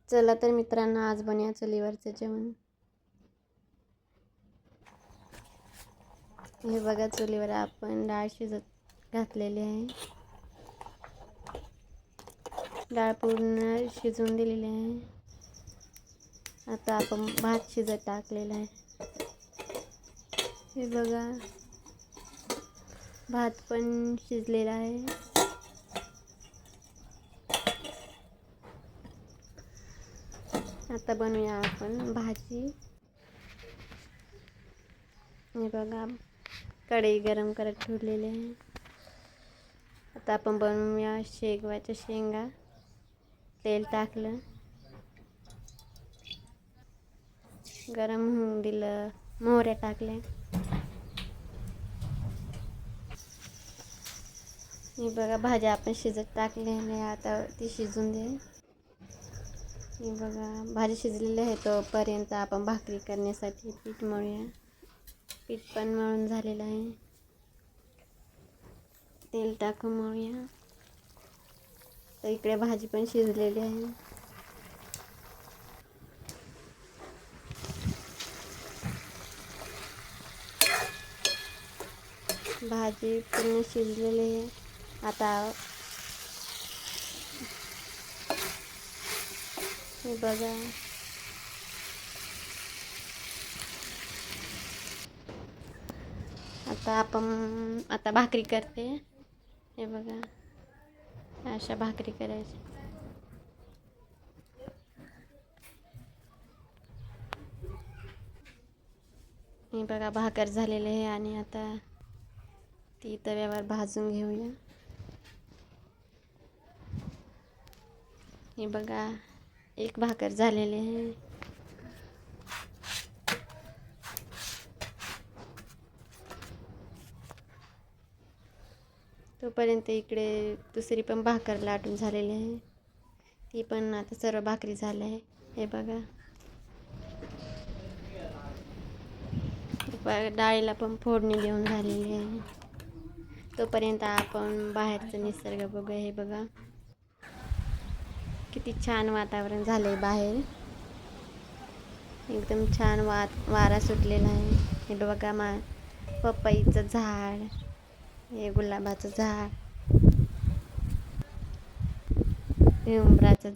चला तर मित्रांनो, आज बनवूया चुलीवरचं जेवण. हे बघा, चुलीवर आपण डाळ शिजत घातलेली आहे. डाळ पूर्ण शिजवून दिलेली आहे. आता आपण भात शिजत टाकलेला आहे. हे बघा, भात पण शिजलेला आहे. आता बनवूया आपण भाजी. हे बघा, कढई गरम करत ठेवलेली आहे. आता आपण बनवूया शेवग्याच्या शेंगा. तेल टाकलं, गरम होऊन दिलं, मोहऱ्या टाकल्या. हे बघा, भाज्या आपण शिजत टाकलेल्या, आता ती शिजून दे. हे बघा, भाजी शिजलेली आहे. तोपर्यंत आपण भाकरी करण्यासाठी पीठ मळूया. पीठ पण मळून झालेलं आहे. तेल टाकून मळूया. तर इकडे भाजी पण शिजलेली आहे. भाजी पूर्ण शिजलेली आहे. आता हे बघा, आता भाकरी करते. हे बघा, अशा भाकरी करायच्या. हे बघा, भाकर झालेली आहे आणि आता ती तव्यावर भाजून घेऊया. हे बघा, एक भाकर झालेली आहे. तोपर्यंत इकडे दुसरी पण भाकर लाटून झालेली आहे. ती पण आता सर्व भाकरी झाल्या आहे. हे बघा, डाळीला पण फोडणी देऊन झालेली आहे. तोपर्यंत आपण बाहेरचं निसर्ग बघूया. हे बघा, किती छान वातावरण झालंय बाहेर. एकदम छान वारा सुटलेला आहे. हे बघा, पपईचं झाड, हे गुलाबाचं झाड, हे उंबराचं झाड.